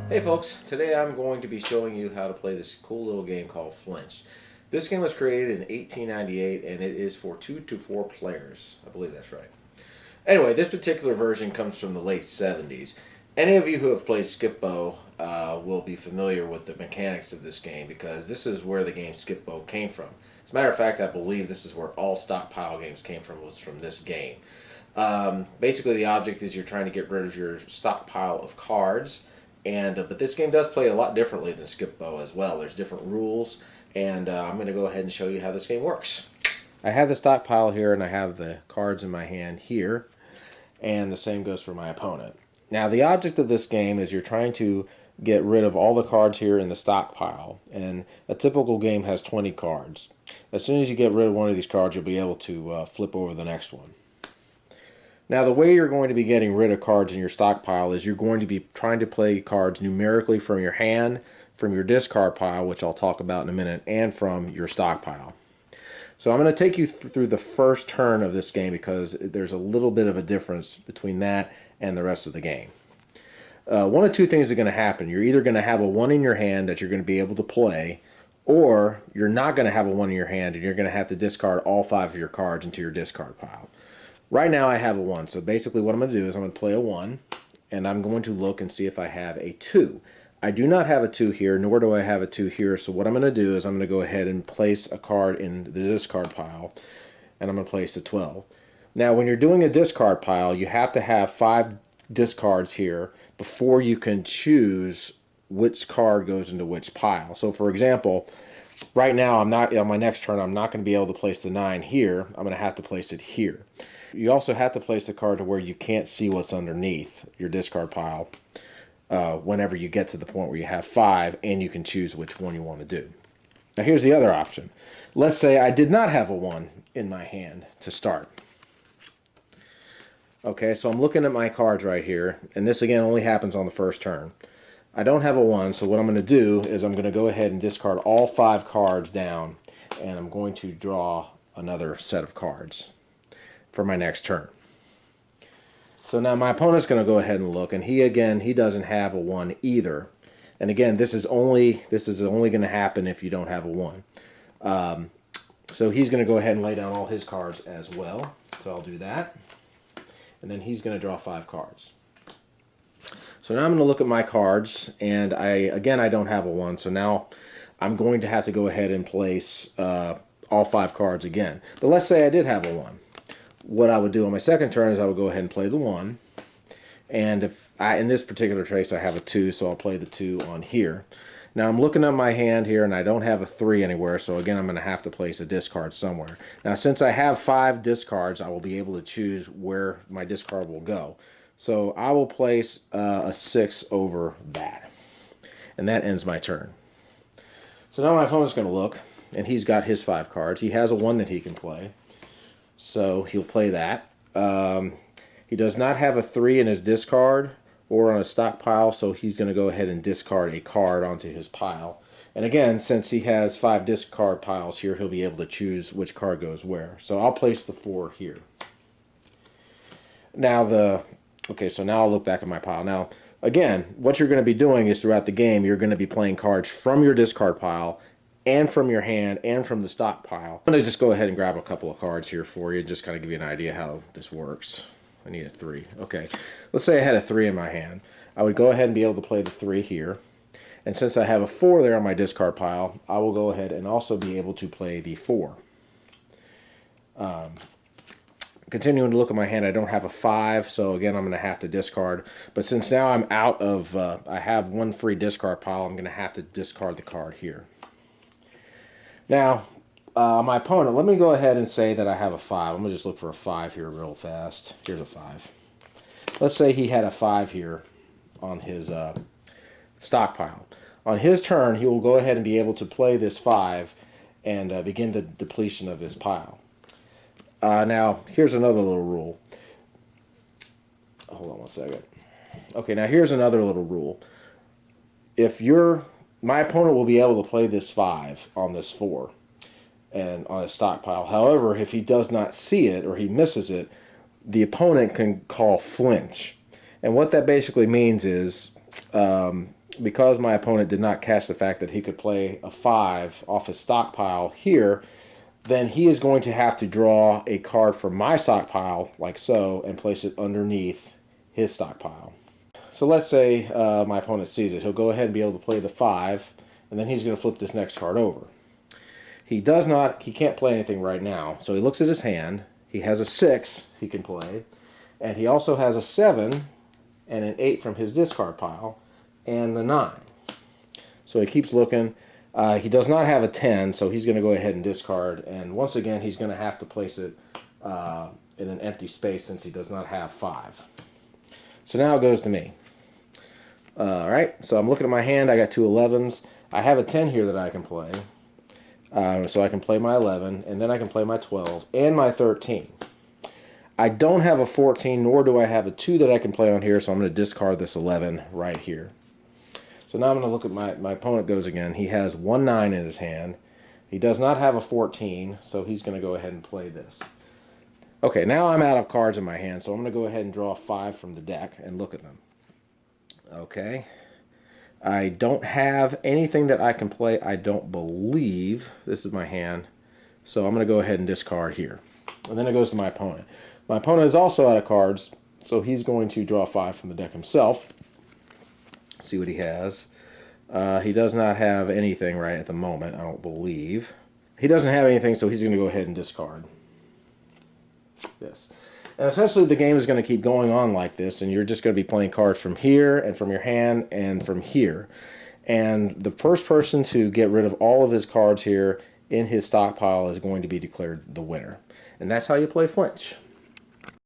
Hey folks, today I'm going to be showing you how to play this cool little game called Flinch. This game was created in 1898 and it is for 2 to 4 players. I believe that's right. Anyway, this particular version comes from the late 70s. Any of you who have played Skip-Bo will be familiar with the mechanics of this game because this is where the game Skip-Bo came from. As a matter of fact, I believe this is where all stockpile games came from, was from this game. Basically, the object is you're trying to get rid of your stockpile of cards. But this game does play a lot differently than Skip-Bo as well. There's different rules, and I'm going to go ahead and show you how this game works. I have the stockpile here, and I have the cards in my hand here, and the same goes for my opponent. Now, the object of this game is you're trying to get rid of all the cards here in the stockpile, and a typical game has 20 cards. As soon as you get rid of one of these cards, you'll be able to flip over the next one. Now, the way you're going to be getting rid of cards in your stockpile is you're going to be trying to play cards numerically from your hand, from your discard pile, which I'll talk about in a minute, and from your stockpile. So I'm going to take you through the first turn of this game because there's a little bit of a difference between that and the rest of the game. One of two things are going to happen. You're either going to have a 1 in your hand that you're going to be able to play, or you're not going to have a 1 in your hand and you're going to have to discard all 5 of your cards into your discard pile. Right now I have a 1, so basically what I'm going to do is I'm going to play a 1, and I'm going to look and see if I have a 2. I do not have a 2 here, nor do I have a 2 here, so what I'm going to do is I'm going to go ahead and place a card in the discard pile, and I'm going to place a 12. Now, when you're doing a discard pile, you have to have 5 discards here before you can choose which card goes into which pile. So, for example, right now, on my next turn, I'm not going to be able to place the 9 here. I'm going to have to place it here. You also have to place the card to where you can't see what's underneath your discard pile whenever you get to the point where you have 5 and you can choose which one you want to do. Now here's the other option. Let's say I did not have a 1 in my hand to start. Okay, so I'm looking at my cards right here, and this again only happens on the first turn. I don't have a 1, so what I'm going to do is I'm going to go ahead and discard all 5 cards down, and I'm going to draw another set of cards for my next turn. So now my opponent's going to go ahead and look, and he doesn't have a 1 either. And again, this is only going to happen if you don't have a 1. So he's going to go ahead and lay down all his cards as well. So I'll do that. And then he's going to draw 5 cards. So now I'm going to look at my cards, and I don't have a 1, so now I'm going to have to go ahead and place all 5 cards again. But let's say I did have a 1. What I would do on my second turn is I would go ahead and play the 1. And in this particular trace I have a 2, so I'll play the 2 on here. Now I'm looking at my hand here and I don't have a 3 anywhere, so again I'm going to have to place a discard somewhere. Now since I have 5 discards, I will be able to choose where my discard will go. So I will place a 6 over that. And that ends my turn. So now my opponent's going to look, and he's got his 5 cards. He has a 1 that he can play. So he'll play that. He does not have a 3 in his discard or on a stockpile, so he's going to go ahead and discard a card onto his pile. And again, since he has 5 discard piles here, he'll be able to choose which card goes where. So I'll place the 4 here. Now so now I'll look back at my pile. Now, again, what you're going to be doing is throughout the game, you're going to be playing cards from your discard pile and from your hand, and from the stockpile. I'm going to just go ahead and grab a couple of cards here for you, just kind of give you an idea how this works. I need a 3. Okay, let's say I had a 3 in my hand. I would go ahead and be able to play the 3 here. And since I have a 4 there on my discard pile, I will go ahead and also be able to play the 4. Continuing to look at my hand, I don't have a 5, so again I'm going to have to discard. But since now I'm out of, I have 1 free discard pile, I'm going to have to discard the card here. Now, my opponent, let me go ahead and say that I have a 5. I'm going to just look for a 5 here real fast. Here's a 5. Let's say he had a 5 here on his stockpile. On his turn, he will go ahead and be able to play this 5 and begin the depletion of his pile. Now, here's another little rule. Hold on one second. Okay, now here's another little rule. My opponent will be able to play this 5 on this 4 and on a stockpile. However, if he does not see it or he misses it, the opponent can call Flinch. And what that basically means is because my opponent did not catch the fact that he could play a 5 off his stockpile here, then he is going to have to draw a card from my stockpile, like so, and place it underneath his stockpile. So let's say my opponent sees it. He'll go ahead and be able to play the 5, and then he's going to flip this next card over. He can't play anything right now, so he looks at his hand. He has a 6 he can play, and he also has a 7 and an 8 from his discard pile, and the 9. So he keeps looking. He does not have a 10, so he's going to go ahead and discard. And once again, he's going to have to place it in an empty space since he does not have 5. So now it goes to me. All right, so I'm looking at my hand. I got 2 11s. I have a 10 here that I can play. So I can play my 11, and then I can play my 12 and my 13. I don't have a 14, nor do I have a 2 that I can play on here, so I'm going to discard this 11 right here. So now I'm going to look at my opponent goes again. He has 1 9 in his hand. He does not have a 14, so he's going to go ahead and play this. Okay, now I'm out of cards in my hand, so I'm going to go ahead and draw 5 from the deck and look at them. Okay. I don't have anything that I can play, I don't believe. This is my hand. So I'm going to go ahead and discard here. And then it goes to my opponent. My opponent is also out of cards, so he's going to draw 5 from the deck himself. See what he has. He does not have anything right at the moment, I don't believe. He doesn't have anything, so he's going to go ahead and discard this. And essentially the game is going to keep going on like this, and you're just going to be playing cards from here and from your hand and from here. And the first person to get rid of all of his cards here in his stockpile is going to be declared the winner. And that's how you play Flinch.